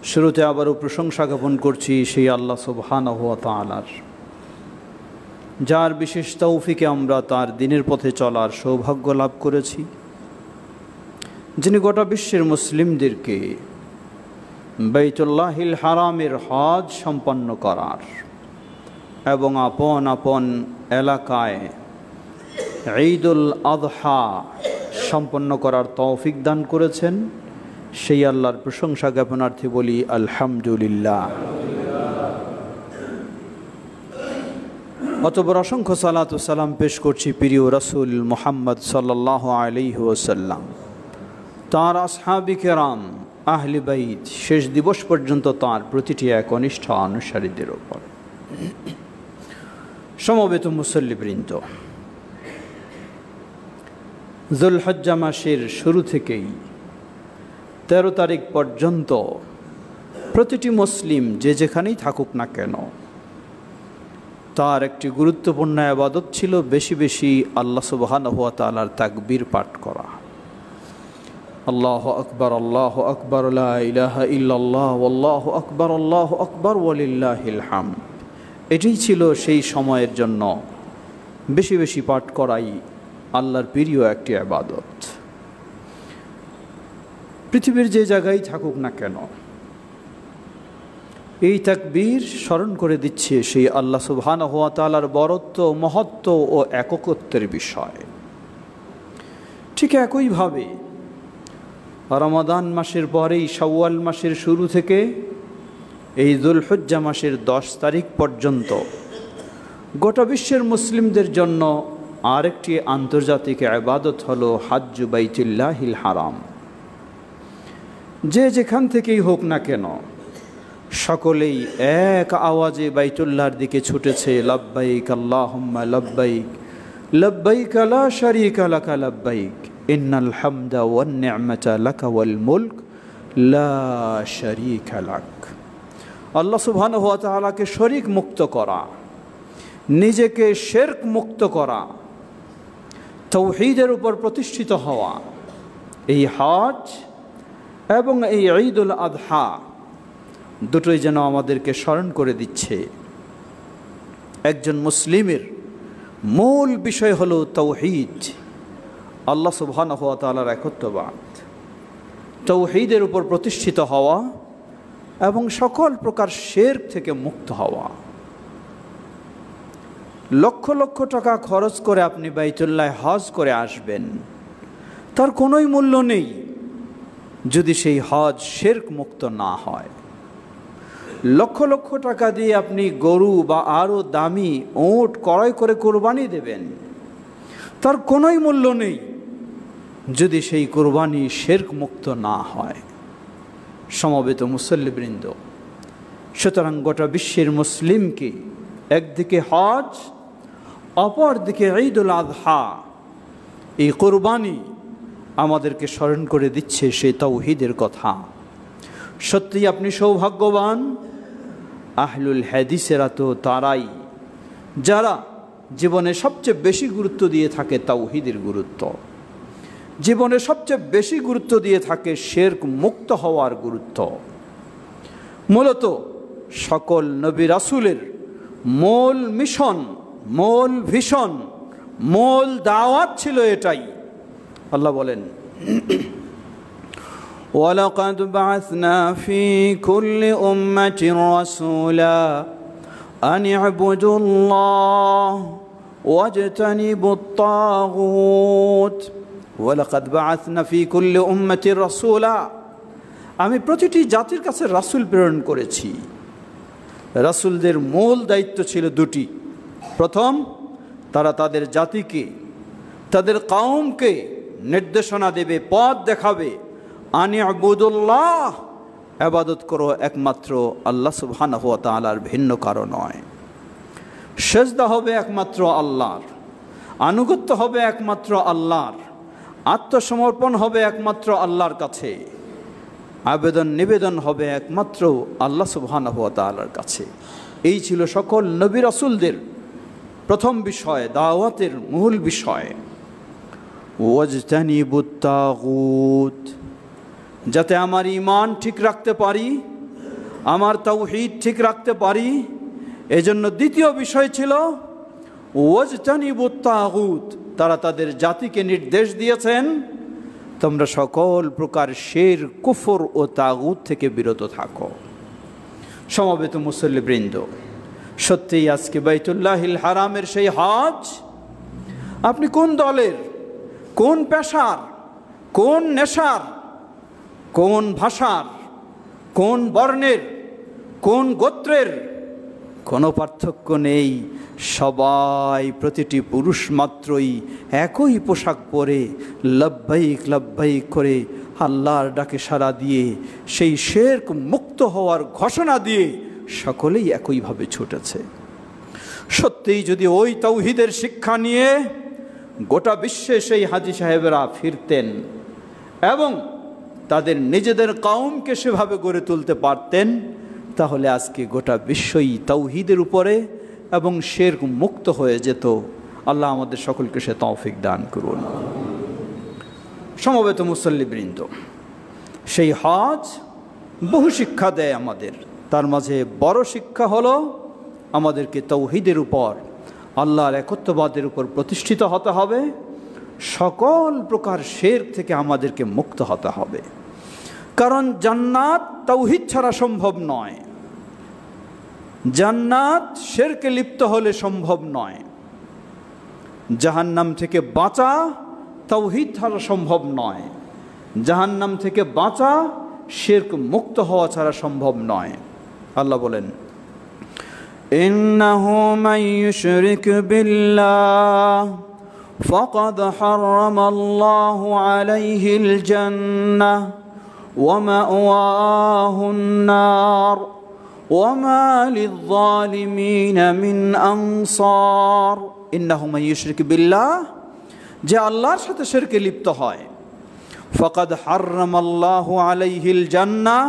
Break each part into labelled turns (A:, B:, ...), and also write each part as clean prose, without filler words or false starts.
A: শুরুতে আবারও প্রশংসা জ্ঞাপন করছি সেই আল্লাহ সুবহানাহু ওয়া তাআলার, যার বিশেষ তৌফিকে আমরা তার দিনের পথে চলার সৌভাগ্য লাভ করেছি, যিনি গোটা বিশ্বের মুসলিমদেরকে বাইতুল্লাহিল হারামের হজ সম্পন্ন করার এবং আপন আপন এলাকায় ঈদুল আযহা সম্পন্ন করার তৌফিক দান করেছেন। সেই আল্লাহর প্রশংসা জ্ঞাপনার্থে বলি আলহামদুলিল্লাহ। অতঃপর অসংখ্য সালাত ও সালাম পেশ করছি প্রিয় রাসূল মুহাম্মদ সাল্লাল্লাহু আলাইহি ওয়াসাল্লাম, তাঁর আসহাবি কেরাম, আহলে বাইত, শেষ দিবস পর্যন্ত তাঁর প্রতিটি একনিষ্ঠ অনুসারীদের ওপর। সমবেত মুসল্লিবৃন্দ, যুলহজ্জা মাসের শুরু থেকেই 13 তারিখ পর্যন্ত প্রতিটি মুসলিম যে যেখানেই থাকুক না কেন, তার একটি গুরুত্বপূর্ণ ইবাদত ছিল বেশি বেশি আল্লাহ সুবহানাহু ওয়া তাআলার তাকবীর পাঠ করা। আল্লাহু আকবার, আল্লাহু আকবার, লা ইলাহা ইল্লাল্লাহ, আল্লাহু আকবার, আল্লাহু আকবার, ওয়ালিল্লাহিল হামদ। এটাই ছিল সেই সময়ের জন্য বেশি বেশি পাঠ করাই আল্লাহর প্রিয় একটি ইবাদত। পৃথিবীর যে জায়গায় থাকুক না কেন, এই তাকবীর স্মরণ করে দিচ্ছে সেই আল্লাহ সুবহানাহু ওয়া তাআলার বরত্ব, মহত্ব ও একত্বের বিষয়। ঠিক একইভাবে রমাদান মাসের পরেই শাওয়াল মাসের শুরু থেকে এই যুলহজ্জা মাসের 10 তারিখ পর্যন্ত গোটা বিশ্বের মুসলিমদের জন্য আরেকটি আন্তর্জাতিক ইবাদত হলো হাজ্জু বাইতুল্লাহিল হারাম। যে যেখান থেকেই হোক না কেন, সকলেই এক আওয়াজে বাইতুল্লাহর দিকে ছুটেছে, লাব্বাইক আল্লাহুম্মা লাব্বাইক, লাব্বাইক লা শারীকা লাকা লাব্বাইক, ইন্নাল হামদা ওয়ান নি'মাতা লাকা ওয়াল মুলক লা শারীকা লাক। আল্লাহ সুবহানাহু ওয়া তাআলাকে শরীক মুক্ত করা, নিজেকে শিরক মুক্ত করা, তাওহীদের উপর প্রতিষ্ঠিত হওয়া, এই হজ এবং এই ঈদুল আযহা দুটোই যেন আমাদেরকে স্মরণ করে দিচ্ছে একজন মুসলিমের মূল বিষয় হলো তাওহীদ, আল্লাহ সুবহানাহু ওয়া তাআলার একত্ববাদ, তাওহীদের উপর প্রতিষ্ঠিত হওয়া এবং সকল প্রকার শিরক থেকে মুক্ত হওয়া। লক্ষ লক্ষ টাকা খরচ করে আপনি বাইতুল্লাহ হজ করে আসবেন, তার কোনোই মূল্য নেই যদি সেই হজ শিরক মুক্ত না হয়। লক্ষ লক্ষ টাকা দিয়ে আপনি গরু বা আরও দামি উট ক্রয় করে কোরবানি দেবেন, তার কোনোই মূল্য নেই যদি সেই কোরবানি শিরক মুক্ত না হয়। সমবেত মুসল্লিবৃন্দ, সুতরাং গোটা বিশ্বের মুসলিমকে একদিকে হজ, অপর দিকে ঈদুল আযহা, এই কোরবানি আমাদেরকে স্মরণ করে দিচ্ছে সেই তাওহীদের কথা। সত্যিই আপনি সৌভাগ্যবান। আহলুল হাদিসেরা তো তারাই যারা জীবনে সবচেয়ে বেশি গুরুত্ব দিয়ে থাকে তাওহীদের গুরুত্ব, জীবনে সবচেয়ে বেশি গুরুত্ব দিয়ে থাকে শিরক মুক্ত হওয়ার গুরুত্ব। মূলত সকল নবী রাসূলের মূল মিশন, মূল ভিশন, মূল দাওয়াত ছিল এটাই। আল্লাহ বলেন, وَلَقَدْ بَعَثْنَا فِي كُلِّ أُمَّةٍ رَسُولًا أَنِ اعْبُدُوا اللَّهَ وَاجْتَنِبُوا الطَّاغُوتَ وَلَقَدْ بَعَثْنَا فِي كُلِّ أُمَّةٍ رَسُولًا। আমি প্রতিটি জাতির কাছে রাসূল প্রেরণ করেছি। রাসূলদের মূল দায়িত্ব ছিল দুটি। প্রথম, তারা তাদের জাতিকে, তাদের কওমকে নির্দেশনা দেবে, পথ দেখাবে, আনি আবুদুল্লাহ, ইবাদত করো একমাত্র আল্লাহ সুবহানাহু ওয়া তাআলার, ভিন্ন কারো নয়। সেজদা হবে একমাত্র আল্লাহর, আনুগত্য হবে একমাত্র আল্লাহর, আত্মসমর্পণ হবে একমাত্র আল্লাহর কাছে, আবেদন নিবেদন হবে একমাত্র আল্লাহ সুবহানাহু ওয়া তাআলার কাছে। এই ছিল সকল নবী রাসূলদের প্রথম বিষয়, দাওয়াতের মূল বিষয়। ওয়াজতানিবুত তাগুত, যাতে আমার ঈমান ঠিক রাখতে পারি আমার তাওহীদ ঠিক রাখতে পারি। এজন্য দ্বিতীয় বিষয় ছিল ওয়াজতানিবুত তাগুত, তারা তাদের জাতিকে নির্দেশ দিয়েছেন তোমরা সকল প্রকার শিরক, কুফর ও তাগুত থেকে বিরত থাকো। সমবেত মুসল্লিবৃন্দ, সত্যিই আজকে বাইতুল্লাহিল হারামের সেই হজ, আপনি কোন দলের, কোন পেশার, কোন নেশার, কোন ভাষার, কোন বর্ণের, কোন গোত্রের, কোনো পার্থক্য নেই। সবাই, প্রতিটি পুরুষ মাত্রই একই পোশাক পরে লব্বাইক লব্বাইক করে আল্লাহর ডাকে সাড়া দিয়ে সেই শিরক মুক্ত হওয়ার ঘোষণা দিয়ে সকলেই একইভাবে ছুটেছে। সত্যিই যদি ওই তাওহীদের শিক্ষা নিয়ে গোটা বিশ্বে সেই হাজী সাহেবেরা ফিরতেন এবং তাদের নিজেদের কওমকে সেভাবে গড়ে তুলতে পারতেন, তাহলে আজকে গোটা বিশ্বই তাওহীদের উপরে এবং শিরক মুক্ত হয়ে যেত। আল্লাহ আমাদের সকলকে সে তৌফিক দান করুন। সমবেত মুসল্লিবৃন্দ, সেই হজ বহু শিক্ষা দেয় আমাদের। তার মাঝে বড় শিক্ষা হলো আমাদেরকে তাওহীদের উপর, আল্লাহর একত্ববাদের উপর প্রতিষ্ঠিত হতে হবে, সকল প্রকার শিরক থেকে আমাদেরকে মুক্ত হতে হবে। কারণ জান্নাত তাওহীদ ছাড়া সম্ভব নয়, জান্নাত শিরকে লিপ্ত হলে সম্ভব নয়। জাহান্নাম থেকে বাঁচা তাওহীদ ছাড়া সম্ভব নয়, জাহান্নাম থেকে বাঁচা শিরক মুক্ত হওয়া ছাড়া সম্ভব নয়। আল্লাহ বলেন, ইন্নাহু মান ইউশরিক বিল্লাহ ফাকাদ হারামাল্লাহু আলাইহিল জান্নাহ ওয়া মাওয়াহুন নার ওয়া মা লিয-যালিমিনা মিন আনসার। ইন্নাহু মান ইউশরিক বিল্লাহ, যে আল্লাহর সাথে শিরকে লিপ্ত হয়, ফাকাদ হারামাল্লাহু আলাইহিল জান্নাহ,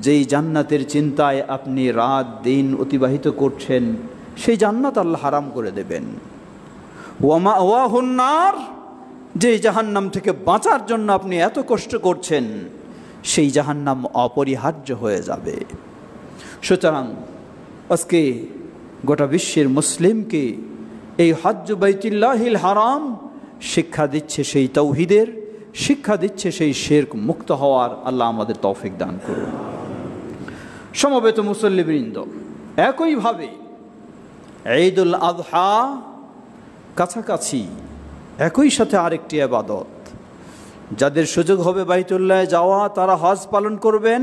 A: যেই জান্নাতের চিন্তায় আপনি রাত দিন অতিবাহিত করছেন, সেই জান্নাত আল্লাহ হারাম করে দেবেন। ওয়া মাওয়াহুন নার, যেই জাহান্নাম থেকে বাঁচার জন্য আপনি এত কষ্ট করছেন, সেই জাহান্নাম অপরিহার্য হয়ে যাবে। সুতরাং আজকে গোটা বিশ্বের মুসলিমকে এই হজ্জ বাইতুল্লাহিল হারাম শিক্ষা দিচ্ছে সেই তাওহীদের, শিক্ষা দিচ্ছে সেই শিরক মুক্ত হওয়ার। আল্লাহ আমাদের তৌফিক দান করুন। সমবেত মুসল্লিবৃন্দ, একইভাবে ঈদুল আযহা কাছাকাছি, একই সাথে আরেকটি ইবাদত। যাদের সুযোগ হবে বাইতুল্লাহে যাওয়া, তারা হজ পালন করবেন,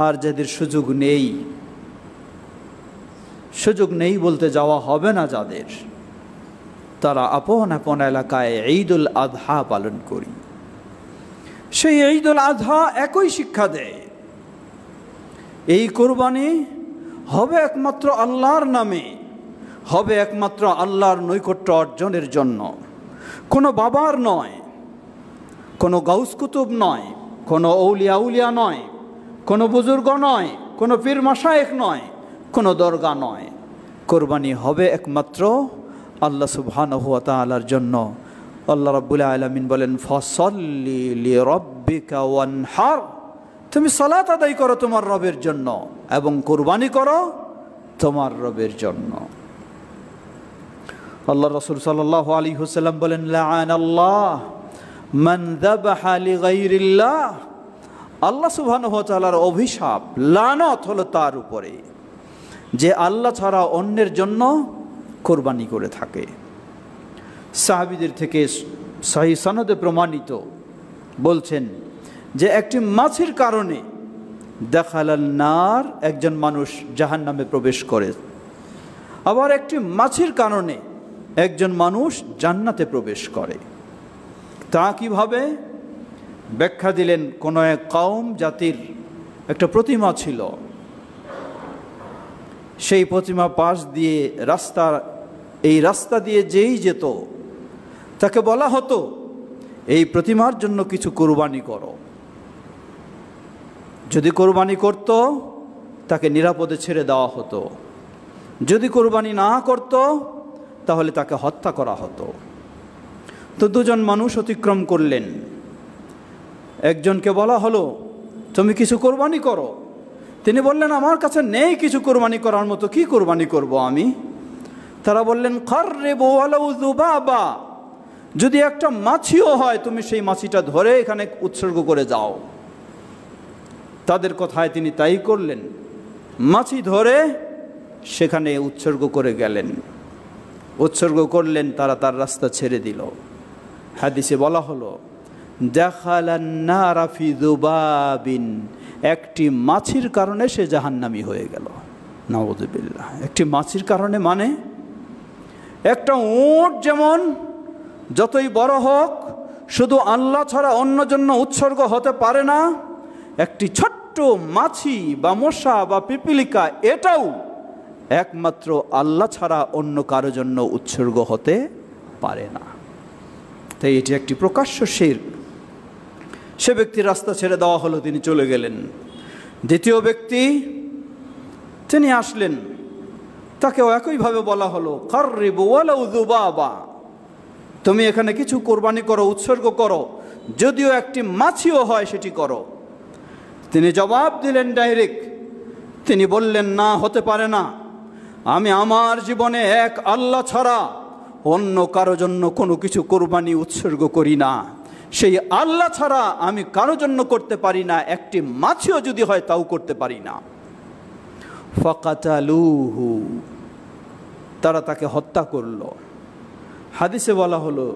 A: আর যাদের সুযোগ নেই বলতে যাওয়া হবে না যাদের, তারা আপন আপন এলাকায় ঈদুল আযহা পালন করি। সেই ঈদুল আযহা একই শিক্ষা দেয়। এই কোরবানি হবে একমাত্র আল্লাহর নামে, হবে একমাত্র আল্লাহর নৈকট্য অর্জনের জন্য। কোনো বাবার নয়, কোনো গাউস কুতুব নয়, কোনো আউলিয়া নয়, কোনো বুজুর্গ নয়, কোনো পীর মাশায়েখ নয়, কোনো দরগা নয়। কোরবানি হবে একমাত্র আল্লাহ সুবহানাহু ওয়া তাআলার জন্য। আল্লাহ রাব্বুল আলামিন বলেন, ফাসাল্লি লিরাব্বিকা ওয়ানহার, তুমি সালাত আদায় করো তোমার রবের জন্য এবং কোরবানি করো তোমার রবের জন্য। আল্লাহ রাসূল সাল্লাল্লাহু আলাইহি ওয়াসাল্লাম বলেন, লাআনাল্লাহ মান যাবাহা লিগাইরিল্লাহ, আল্লাহ সুবহানাহু ওয়া তাআলার অভিশাপ, লানত হলো তার উপরে যে আল্লাহ ছাড়া অন্যের জন্য কোরবানি করে থাকে। সাহাবীদের থেকে সহিহ সনদে প্রমাণিত বলছেন যে একটি মাছের কারণে দেখালাল নার, একজন মানুষ জাহান্নামে প্রবেশ করে, আবার একটি মাছের কারণে একজন মানুষ জান্নাতে প্রবেশ করে। তা কিভাবে ব্যাখ্যা দিলেন, কোন এক কওম জাতির একটা প্রতিমা ছিল, সেই প্রতিমা পাশ দিয়ে এই রাস্তা দিয়ে যেই যেত তাকে বলা হতো এই প্রতিমার জন্য কিছু কোরবানি করো। যদি কোরবানি করত তাকে নিরাপদে ছেড়ে দেওয়া হতো, যদি কোরবানি না করত তাহলে তাকে হত্যা করা হতো। তো দুজন মানুষ অতিক্রম করলেন, একজনকে বলা হলো তুমি কিছু কোরবানি করো, তিনি বললেন, আমার কাছে নেই কিছু কোরবানি করার মতো, কি কোরবানি করব আমি? তারা বললেন, কাররিবু ওয়ালাউ যুবাবা, যদি একটা মাছিও হয় তুমি সেই মাছিটা ধরে এখানে উৎসর্গ করে যাও। তাদের কথায় তিনি তাই করলেন, মাছি ধরে সেখানে উৎসর্গ করে গেলেন, উৎসর্গ করলেন, তারা তার রাস্তা ছেড়ে দিল। হাদিসে বলা হলো, দাখালান নারা ফি যুবাবিন, একটি মাছির কারণে সে জাহান্নামী হয়ে গেল। নাউযুবিল্লাহ। একটি মাছির কারণে মানে একটা উট যেমন যতই বড় হোক শুধু আল্লাহ ছাড়া অন্য জন্য উৎসর্গ হতে পারে না, একটি ছোট্ট মাছি বা মশা বা পিপিলিকা এটাও একমাত্র আল্লাহ ছাড়া অন্য কারো জন্য উৎসর্গ হতে পারে না। তাই এটি একটি প্রকাশ্য শিরক। সে ব্যক্তির রাস্তা ছেড়ে দেওয়া হলো, তিনি চলে গেলেন। দ্বিতীয় ব্যক্তি তিনি আসলেন, তাকেও একইভাবে বলা হলো, কাররিবু ওয়ালাউ যুবাবা, তুমি এখানে কিছু কোরবানি করো, উৎসর্গ করো, যদিও একটি মাছিও হয় সেটি করো। তিনি জবাব দিলেন ডাইরেক্ট, তিনি বললেন, না, হতে পারে না, আমি আমার জীবনে এক আল্লাহ ছাড়া অন্য কারো জন্য কোনো কিছু কোরবানি উৎসর্গ করি না, সেই আল্লাহ ছাড়া আমি কারো জন্য করতে পারি না, একটি মাছিও যদি হয় তাও করতে পারি না। ফাকাতালুহু, তারা তাকে হত্যা করল। হাদিসে বলা হলো,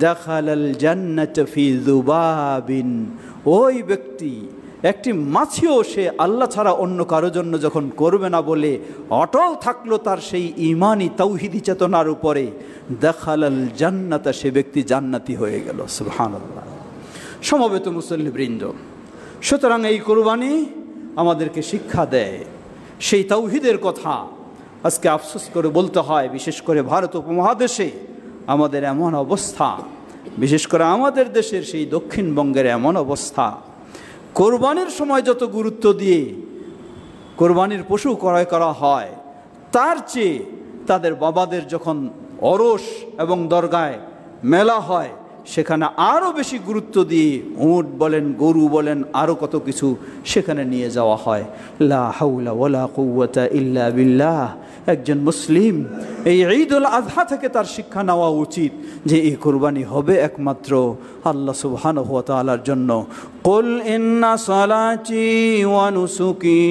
A: দাখালাল জান্নাত ফি যুবাবিন, ওই ব্যক্তি একটি মাছিও সে আল্লাহ ছাড়া অন্য কারো জন্য যখন করবে না বলে অটল থাকলো তার সেই ঈমানি তাওহীদি চেতনার উপরে, দাখালাল জান্নাত, সে ব্যক্তি জান্নাতি হয়ে গেল। সুবহানাল্লাহ। সমবেত মুসল্লিবৃন্দ, সুতরাং এই কুরবানি আমাদেরকে শিক্ষা দেয় সেই তাওহীদের কথা। আজকে আফসোস করে বলতে হয়, বিশেষ করে ভারত উপমহাদেশে আমাদের এমন অবস্থা, বিশেষ করে আমাদের দেশের সেই দক্ষিণবঙ্গের এমন অবস্থা, কোরবানির সময় যত গুরুত্ব দিয়ে কোরবানির পশু ক্রয় করা হয়, তার চেয়ে তাদের বাবাদের যখন অরস এবং দরগায় মেলা হয় সেখানে আরও বেশি গুরুত্ব দিয়ে উট বলেন, গরু বলেন, আরও কত কিছু সেখানে নিয়ে যাওয়া হয়। লা হাওলা ওয়ালা কুওয়াতা ইল্লা বিল্লাহ। একজন মুসলিম এই ঈদুল আযহা থেকে তার শিক্ষা নেওয়া উচিত যে এই কুরবানি হবে একমাত্র আল্লাহ সুবহানাহু ওয়া তাআলার জন্য। কুল ইন্না সালাতি ওয়া নুসুকি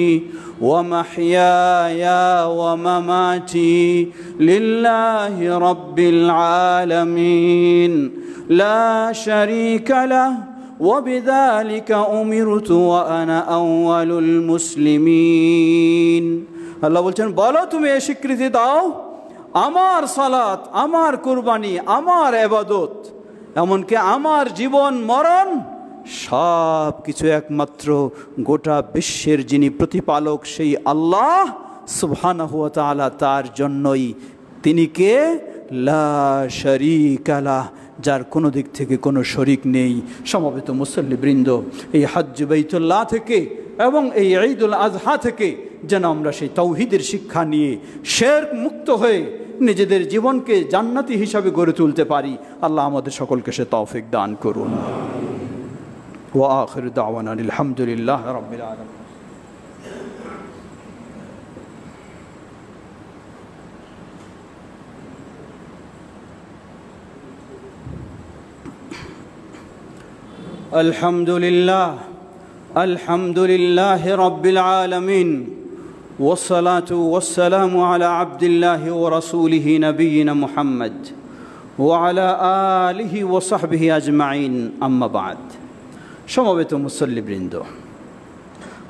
A: ওয়া মাহইয়ায়া ওয়া মামাতি লিল্লাহি রাব্বিল আলামিন লা শারীকা লাহু ওয়া বিযালিকা উমিরতু ওয়া আনা আউয়ালুল মুসলিমিন। আল্লাহ বলছেন, বলো তুমি এই স্বীকৃতি দাও, আমার সালাত, আমার কুরবানি, আমার ইবাদত, এমনকি আমার জীবন মরণ সব কিছু একমাত্র গোটা বিশ্বের যিনি প্রতিপালক সেই আল্লাহ সুবহানাহু ওয়া তাআলা, তার জন্যই। তিনি কে? লা শারীকা লাহ, যার কোনো দিক থেকে কোনো শরিক নেই। সমবেত মুসল্লিবৃন্দ, এই হজ্জ বাইতুল্লাহ থেকে এবং এই ঈদুল আযহা থেকে যেন আমরা সেই তাওহীদের শিক্ষা নিয়ে শিরক মুক্ত হয়ে নিজেদের জীবনকে জান্নাতি হিসাবে গড়ে তুলতে পারি। আল্লাহ আমাদের সকলকে সে তৌফিক দান করুন। ওয়া আখিরু দাওয়ানা আলহামদুলিল্লাহি রাব্বিল আলামিন। আলহামদুলিল্লাহ, আলহামদুলিল্লাহি রাব্বিল আলামিন, والصلاة والسلام على عبد الله ورسوله نبينا محمد وعلى آله وصحبه أجمعين أما بعد। সমবেত মুসল্লিবৃন্দ,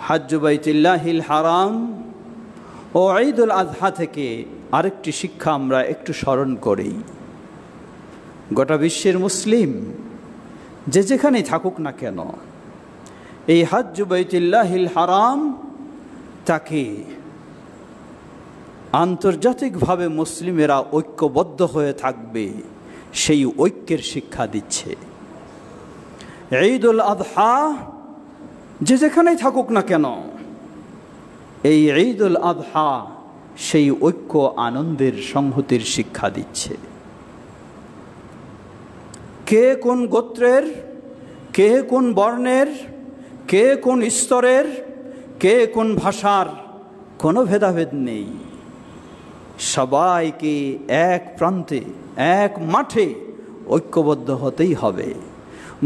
A: হজ্জ বাইতুল্লাহিল হারাম ও ঈদুল আযহা থেকে আরেকটি শিক্ষা আমরা একটু স্মরণ করি। গোটা বিশ্বের মুসলিম যে যেখানেই থাকুক না কেন, এই হজ্জ বাইতুল্লাহিল হারাম তাকে আন্তর্জাতিকভাবে মুসলিমেরা ঐক্যবদ্ধ হয়ে থাকবে সেই ঐক্যের শিক্ষা দিচ্ছে। ঈদুল আযহা যে যেখানেই থাকুক না কেন, এই ঈদুল আযহা সেই ঐক্য, আনন্দের, সংহতির শিক্ষা দিচ্ছে। কে কোন গোত্রের, কে কোন বর্ণের, কে কোন স্তরের, কে কোন ভাষার কোনো ভেদাভেদ নেই। সবাইকে এক প্রান্তে এক মাঠে ঐক্যবদ্ধ হতেই হবে।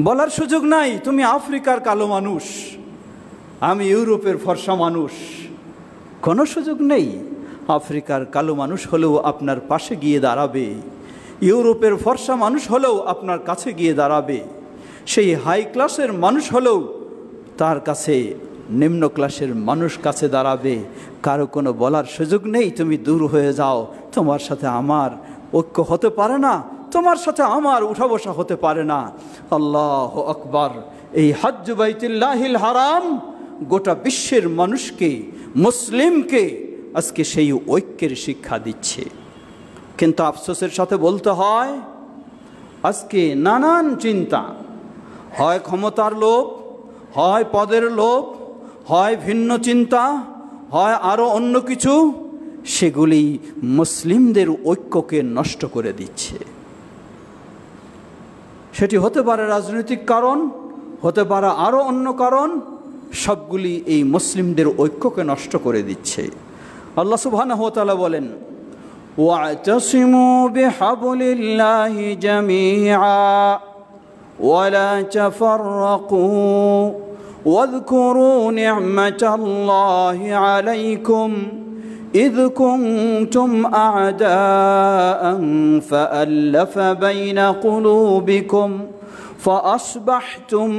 A: বলার সুযোগ নাই তুমি আফ্রিকার কালো মানুষ, আমি ইউরোপের ফর্সা মানুষ, কোনো সুযোগ নেই। আফ্রিকার কালো মানুষ হলেও আপনার পাশে গিয়ে দাঁড়াবে, ইউরোপের ফর্সা মানুষ হলেও আপনার কাছে গিয়ে দাঁড়াবে, সেই হাই ক্লাসের মানুষ হলেও তার কাছে নিম্ন ক্লাসের মানুষ কাছে দাঁড়াবে। কারো কোনো বলার সুযোগ নেই তুমি দূর হয়ে যাও, তোমার সাথে আমার ঐক্য হতে পারে না, তোমার সাথে আমার উঠা বসা হতে পারে না। আল্লাহু আকবার। এই হজ্জ বাইতুল্লাহিল হারাম গোটা বিশ্বের মানুষকে, মুসলিমকে আজকে সেই ঐক্যের শিক্ষা দিচ্ছে। কিন্তু আফসোসের সাথে বলতে হয়, আজকে নানান চিন্তা, হয় ক্ষমতার লোভ, হয় পদের লোভ, হয় ভিন্ন চিন্তা, হয় আরও অন্য কিছু, সেগুলি মুসলিমদের ঐক্যকে নষ্ট করে দিচ্ছে। সেটি হতে পারে রাজনৈতিক কারণ, হতে পারে আরও অন্য কারণ, সবগুলি এই মুসলিমদের ঐক্যকে নষ্ট করে দিচ্ছে। আল্লাহ সুবহানাহু ওয়া তাআলা বলেন, ওয়া'তাসিমু বিহাবলিল্লাহি জামিআ ওয়া লা তাফাররাকু ওয়াযকুরু নি'মাতাল্লাহি আলাইকুম إذ كنتم أعداء فألف بين قلوبكم فأصبحتم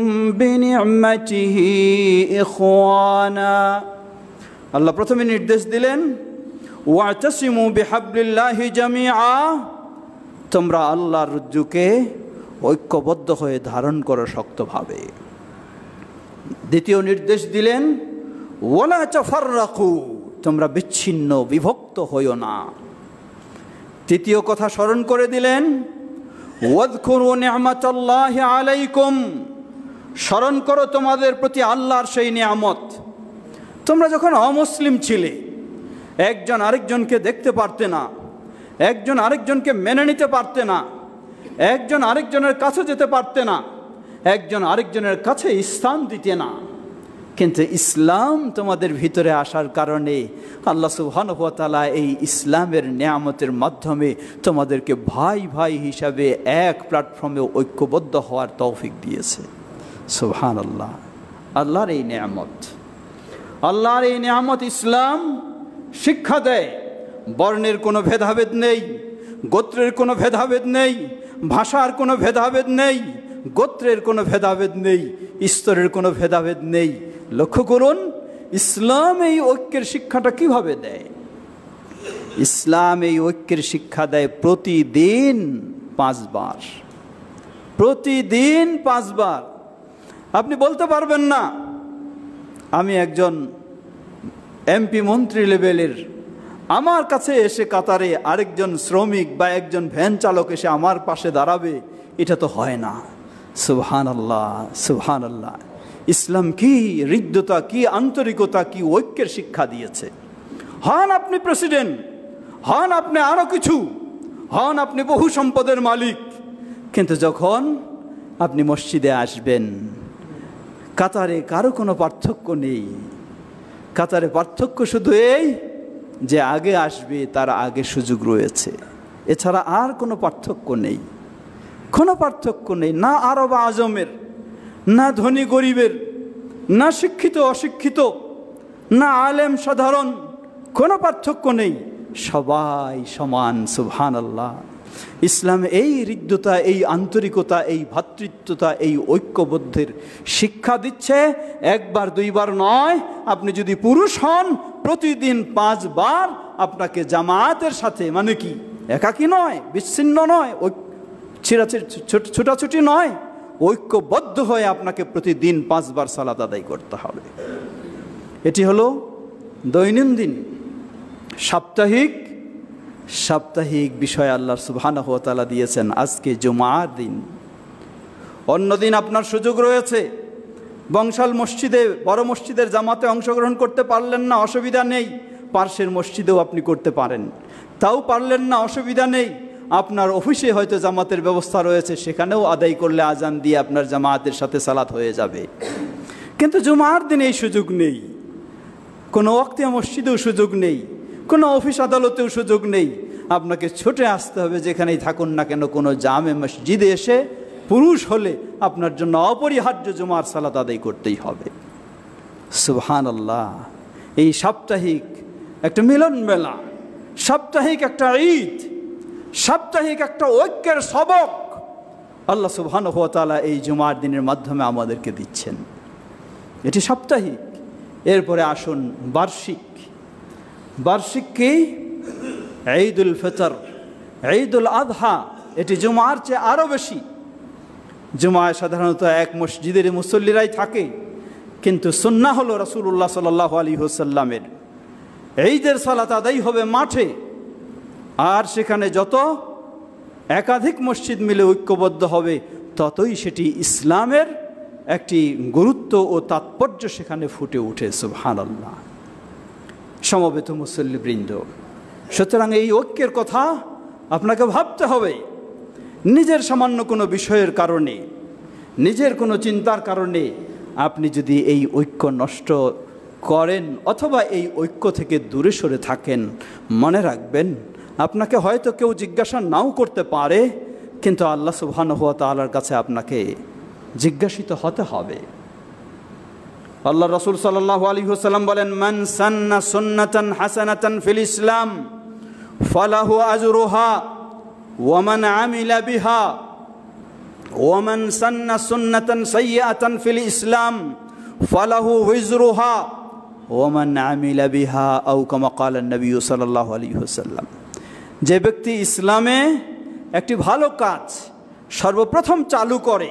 A: بنعمته إخوانا। আল্লাহ প্রথমে নির্দেশ দিলেন, ওয়া'তাসিমু বিহাবলিল্লাহি জামিআ, তোমরা আল্লাহর রজ্জুকে ঐক্যবদ্ধ হয়ে ধারণ করো শক্তভাবে। দ্বিতীয় নির্দেশ দিলেন, ওয়ালা তাফাররাকু, তোমরা বিচ্ছিন্ন বিভক্ত হইও না। তৃতীয় কথা স্মরণ করে দিলেন, ওয়াযকুরু নি'মাতাল্লাহি আলাইকুম, স্মরণ করো তোমাদের প্রতি আল্লাহর সেই নিয়ামত। তোমরা যখন অমুসলিম ছিলে, একজন আরেকজনকে দেখতে পারতে না, একজন আরেকজনকে মেনে নিতে পারতে না, একজন আরেকজনের কাছে যেতে পারতে না, একজন আরেকজনের কাছে স্থান দিতে না। কিন্তু ইসলাম তোমাদের ভিতরে আসার কারণে আল্লাহ সুবহানাহু ওয়া তাআলা এই ইসলামের নিয়ামতের মাধ্যমে তোমাদেরকে ভাই ভাই হিসাবে এক প্ল্যাটফর্মে ঐক্যবদ্ধ হওয়ার তৌফিক দিয়েছে। সুবহানাল্লাহ। আল্লাহর এই নিয়ামত, আল্লাহর এই নিয়ামত ইসলাম শিক্ষা দেয় বর্ণের কোনো ভেদাভেদ নেই, গোত্রের কোনো ভেদাভেদ নেই, ভাষার কোনো ভেদাভেদ নেই, গোত্রের কোনো ভেদাভেদ নেই, স্তরের কোনো ভেদাভেদ নেই। লক্ষ্য করুন ইসলাম এই ঐক্যের শিক্ষাটা কিভাবে দেয়। ইসলাম এই ঐক্যের শিক্ষা দেয় প্রতিদিন 5 বার, প্রতিদিন 5 বার। আপনি বলতে পারবেন না আমি একজন এমপি মন্ত্রী লেভেলের, আমার কাছে এসে কাতারে আরেকজন শ্রমিক বা একজন ভ্যান চালক এসে আমার পাশে দাঁড়াবে, এটা তো হয় না। সুবহানাল্লাহ, সুবহানাল্লাহ। ইসলাম কি হৃদ্যতা, কি আন্তরিকতা, কি ঐক্যের শিক্ষা দিয়েছে। হন আপনি প্রেসিডেন্ট, হন আপনি আরও কিছু, হন আপনি বহু সম্পদের মালিক, কিন্তু যখন আপনি মসজিদে আসবেন, কাতারে কারো কোনো পার্থক্য নেই। কাতারে পার্থক্য শুধু এই যে আগে আসবে তার আগে সুযোগ রয়েছে, এছাড়া আর কোনো পার্থক্য নেই, কোনো পার্থক্য নেই। না আরব আজমের, না ধনী গরিবের, না শিক্ষিত অশিক্ষিত, না আলেম সাধারণ, কোনো পার্থক্য নেই, সবাই সমান। সুবহানাল্লাহ। ইসলাম এই হৃদ্যতা, এই আন্তরিকতা, এই ভ্রাতৃত্বতা, এই ঐক্যবদ্ধের শিক্ষা দিচ্ছে। 1 বার 2 বার নয়, আপনি যদি পুরুষ হন প্রতিদিন 5 বার আপনাকে জামায়াতের সাথে, মানে কি একাকী নয়, বিচ্ছিন্ন নয়, ছোটাছুটি নয়, ঐক্যবদ্ধ হয়ে আপনাকে প্রতিদিন 5 বার সালাত আদায় করতে হবে। এটি হলো দৈনন্দিন। সাপ্তাহিক বিষয় আল্লাহ সুবহানাহু ওয়া তাআলা দিয়েছেন আজকে জুমার দিন। অন্যদিন আপনার সুযোগ রয়েছে, বংশাল মসজিদে, বড় মসজিদের জামাতে অংশগ্রহণ করতে পারলেন না, অসুবিধা নেই, পার্শ্বের মসজিদেও আপনি করতে পারেন। তাও পারলেন না, অসুবিধা নেই, আপনার অফিসে হয়তো জামাতের ব্যবস্থা রয়েছে, সেখানেও আদায় করলে আজান দিয়ে আপনার জামাতের সাথে সালাত হয়ে যাবে। কিন্তু জুমার দিন এই সুযোগ নেই। কোনো ওয়াক্তিয়া মসজিদেও সুযোগ নেই, কোনো অফিস আদালতেও সুযোগ নেই। আপনাকে ছুটে আসতে হবে যেখানেই থাকুন না কেন, কোনো জামে মসজিদে এসে পুরুষ হলে আপনার জন্য অপরিহার্য জুমার সালাত আদায় করতেই হবে। সুবহানাল্লাহ। এই সাপ্তাহিক একটা মিলন মেলা, সাপ্তাহিক একটা ঈদ, সাপ্তাহিক একটা ঐক্যের সবক আল্লাহ সুবহানাহু ওয়া তাআলা এই জুমার দিনের মাধ্যমে আমাদেরকে দিচ্ছেন। এটি সাপ্তাহিক। এরপরে আসুন বার্ষিক। বার্ষিক কি? ঈদুল ফিতর, ঈদুল আযহা। এটি জুমার চেয়ে আরও বেশি। জুমায় সাধারণত এক মসজিদের মুসল্লিরাই থাকে, কিন্তু সুন্নাহ হলো রাসূলুল্লাহ সাল্লাল্লাহু আলাইহি ওয়াসাল্লামের ঈদের সালাত আদায় হবে মাঠে। আর সেখানে যত একাধিক মসজিদ মিলে ঐক্যবদ্ধ হবে, ততই সেটি ইসলামের একটি গুরুত্ব ও তাৎপর্য সেখানে ফুটে ওঠে। সুবহানাল্লাহ। সমবেত মুসল্লিবৃন্দ, সুতরাং এই ঐক্যের কথা আপনাকে ভাবতে হবে। নিজের সামান্য কোনো বিষয়ের কারণে, নিজের কোনো চিন্তার কারণে আপনি যদি এই ঐক্য নষ্ট করেন অথবা এই ঐক্য থেকে দূরে সরে থাকেন, মনে রাখবেন আপনাকে হয়তো কেউ জিজ্ঞাসা নাও করতে পারে, কিন্তু আল্লাহ সুবহানাহু ওয়া তাআলার কাছে আপনাকে জিজ্ঞাসিত হতে হবে। আল্লাহ রাসূল সাল্লাল্লাহু আলাইহি ওয়াসাল্লাম বলেন, মান সান্না সুন্নাতান হাসানাতান ফিল ইসলাম ফালাহু আজরুহা ওয়া মান আমিলা বিহা ওয়া মান সান্না সুন্নাতান সাইয়্যাতান ফিল ইসলাম ফালাহু ওয়িজরুহা ওয়া মান আমিলা বিহা আও কামা ক্বালা নবী সাল্লাল্লাহু আলাইহি ওয়াসাল্লাম। যে ব্যক্তি ইসলামে একটি ভালো কাজ সর্বপ্রথম চালু করে,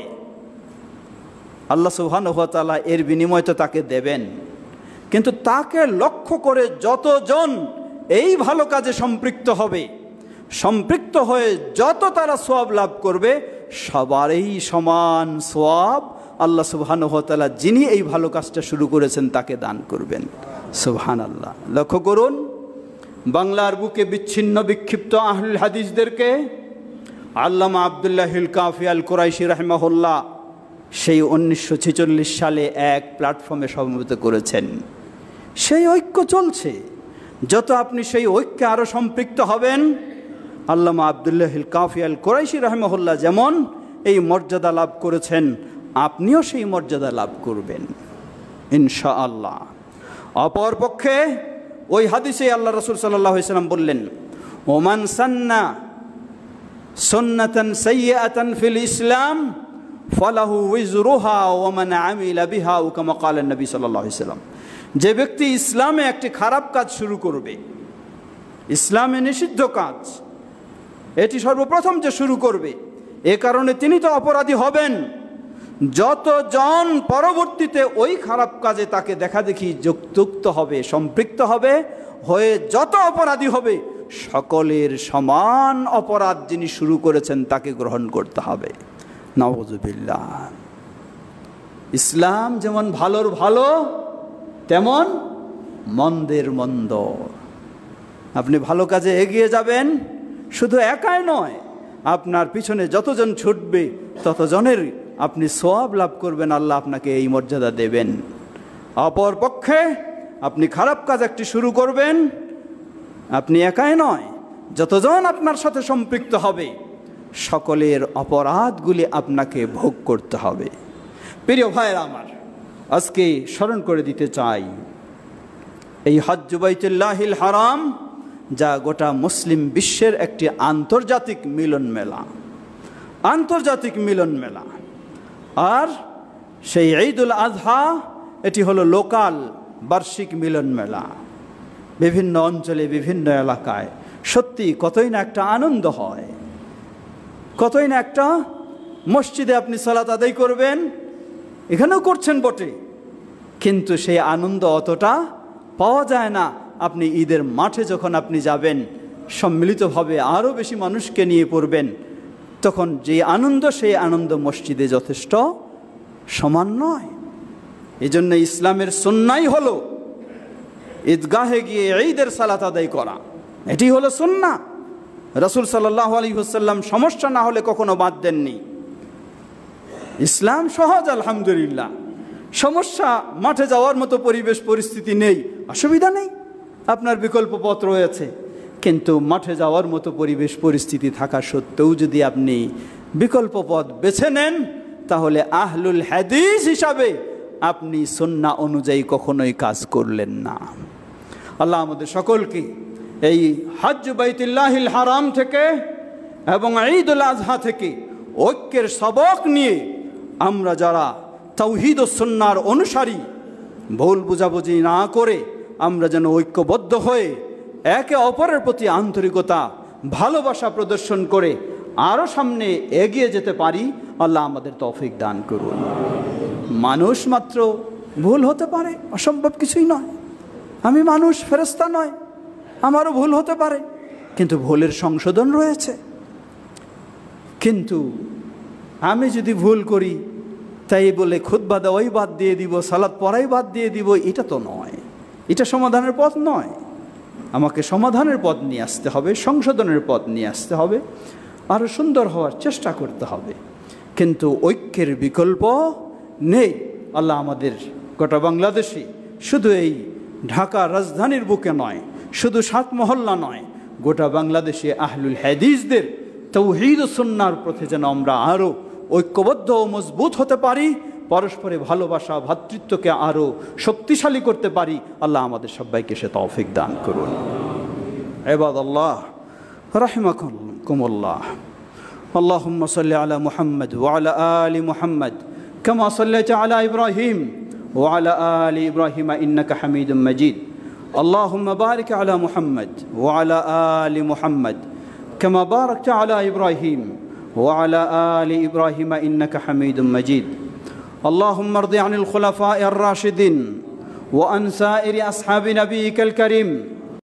A: আল্লাহ সুবহানাহু ওয়া তাআলা এর বিনিময় তো তাকে দেবেন, কিন্তু তাকে লক্ষ্য করে যতজন এই ভালো কাজে সম্পৃক্ত হবে, সম্পৃক্ত হয়ে যত তারা সওয়াব লাভ করবে, সবারই সমান সওয়াব আল্লাহ সুবহানাহু ওয়া তাআলা যিনি এই ভালো কাজটা শুরু করেছেন তাকে দান করবেন। সুবহানাল্লাহ। লক্ষ্য করুন, বাংলার বুকে বিচ্ছিন্ন বিক্ষিপ্ত আহলুল হাদিসদেরকে আল্লামা আব্দুল্লাহিল কাফি আল কুরাইশি রাহিমাহুল্লাহ সেই 1946 সালে এক প্ল্যাটফর্মে সমবেত করেছেন। সেই ঐক্য চলছে। যত আপনি সেই ঐক্যে আরও সম্পৃক্ত হবেন, আল্লামা আব্দুল্লাহিল কাফি আল কুরাইশি রাহিমাহুল্লাহ যেমন এই মর্যাদা লাভ করেছেন, আপনিও সেই মর্যাদা লাভ করবেন ইনশাআল্লাহ। অপরপক্ষে ওই হাদিসে আল্লাহ রাসূল সাল্লাল্লাহু আলাইহি ওয়াসাল্লাম বললেন, ওমান সান্না সুন্নাতান সাইয়্যাতান ফিল ইসলাম ফালাহু ওয়িজরুহা ওয়া মান আমিলা বিহা আও কামা ক্বালা নবী সাল্লাল্লাহু আলাইহি ওয়াসাল্লাম। যে ব্যক্তি ইসলামে একটি খারাপ কাজ শুরু করবে, ইসলামে নিষিদ্ধ কাজ, এটি সর্বপ্রথম যে শুরু করবে, এ কারণে তিনি তো অপরাধী হবেন। যতজন পরবর্তীতে ওই খারাপ কাজে তাকে দেখা দেখি যুক্ত হবে, সম্পৃক্ত হবে, হয়ে যত অপরাধী হবে, সকলের সমান অপরাধ যিনি শুরু করেছেন তাকে গ্রহণ করতে হবে। নাউযুবিল্লাহ। ইসলাম যেমন ভালোর ভালো, তেমন মন্দের মন্দ। আপনি ভালো কাজে এগিয়ে যাবেন, শুধু একাই নয়, আপনার পিছনে যতজন ছুটবে ততজনের আপনি সওয়াব লাভ করবেন, আল্লাহ আপনাকে এই মর্যাদা দেবেন। অপর পক্ষে আপনি খারাপ কাজ একটি শুরু করবেন, আপনি একাই নয়, যতজন আপনার সাথে সম্পৃক্ত হবে সকলের অপরাধগুলি আপনাকে ভোগ করতে হবে। প্রিয় ভাইয়েরা আমার, আজকে স্মরণ করে দিতে চাই এই হজ্জ বাইতুল্লাহিল হারাম, যা গোটা মুসলিম বিশ্বের একটি আন্তর্জাতিক মিলন মেলা, আন্তর্জাতিক মিলন মেলা। আর সেই ঈদুল আযহা এটি হলো লোকাল বার্ষিক মিলন মেলা। বিভিন্ন অঞ্চলে বিভিন্ন এলাকায় সত্যি কতই না একটা আনন্দ হয়, কতই না একটা। মসজিদে আপনি সালাত আদায় করবেন, এখানেও করছেন বটে, কিন্তু সেই আনন্দ অতটা পাওয়া যায় না। আপনি ঈদের মাঠে যখন আপনি যাবেন, সম্মিলিতভাবে আরও বেশি মানুষকে নিয়ে পড়বেন, তখন যে আনন্দ, সেই আনন্দ মসজিদে যথেষ্ট সমান নয়। এজন্য ইসলামের সুন্নাই হলো ঈদগাহে গিয়ে ঈদের সালাত আদায় করা, এটি হলো সুন্নাহ। রাসূল সাল্লাল্লাহু আলাইহি ওয়াসাল্লাম সমস্যা না হলে কখনো বাদ দেননি। ইসলাম সহজ, আলহামদুলিল্লাহ। সমস্যা, মাঠে যাওয়ার মতো পরিবেশ পরিস্থিতি নেই, অসুবিধা নেই, আপনার বিকল্প পথ রয়েছে। কিন্তু মাঠে যাওয়ার মতো পরিবেশ পরিস্থিতি থাকা সত্ত্বেও যদি আপনি বিকল্প পথ বেছে নেন, তাহলে আহলুল হাদিস হিসাবে আপনি সুন্নাহ অনুযায়ী কখনোই কাজ করলেন না। আল্লাহ আমাদের সকলকে এই হজ বাইতুল্লাহিল হারাম থেকে এবং ঈদুল আজহা থেকে ঐক্যের সবক নিয়ে আমরা যারা তাওহীদ ও সুন্নাহর অনুসারী, ভুল বুঝাবুঝি না করে আমরা যেন ঐক্যবদ্ধ হয়ে একে অপরের প্রতি আন্তরিকতা, ভালোবাসা প্রদর্শন করে আরও সামনে এগিয়ে যেতে পারি। আল্লাহ আমাদের তৌফিক দান করুন। মানুষ মাত্র ভুল হতে পারে, অসম্ভব কিছুই নয়। আমি মানুষ, ফেরেশতা নয়, আমারও ভুল হতে পারে, কিন্তু ভুলের সংশোধন রয়েছে। কিন্তু আমি যদি ভুল করি তাই বলে খুতবা দেওয়াই বাদ দিয়ে দিব, সালাত পড়াই বাদ দিয়ে দিব, এটা তো নয়, এটা সমাধানের পথ নয়। আমাকে সমাধানের পথ নিয়ে আসতে হবে, সংশোধনের পথ নিয়ে আসতে হবে, আরও সুন্দর হওয়ার চেষ্টা করতে হবে। কিন্তু ঐক্যের বিকল্প নেই। আল্লাহ আমাদের গোটা বাংলাদেশে, শুধু এই ঢাকা রাজধানীর বুকে নয়, শুধু 7 মহল্লা নয়, গোটা বাংলাদেশে আহলুল হাদিসদের তাওহীদ ও সুন্নাহর পথে যেন আমরা আরও ঐক্যবদ্ধ ও মজবুত হতে পারি, পরস্পরে ভালোবাসা, ভ্রাতৃত্বকে আরও শক্তিশালী করতে পারি। আল্লাহ আমাদের সবাইকে সে তৌফিক দান করুন। ইবাদাল্লাহ রাহিমাকুমুল্লাহ, আল্লাহুম্মা সাল্লি আলা মুহাম্মদ ওয়া আলা আলি মুহাম্মদ কামা সাল্লাইতা আলা ইব্রাহিম ওয়া আলা আলি ইব্রাহিম ইন্নাকা হামিদুম মাজিদ। আল্লাহুম্মা বারিক আলা মুহাম্মদ ওয়া আলা আলি মুহাম্মদ কামা বারাকতা আলা ইব্রাহিম ওয়া আলা আলি ইব্রাহিম ইন্নাকা হামিদুম মাজিদ। اللهم ارض عن الخلفاء الراشدين وعن سائر أصحاب نبيك الكريم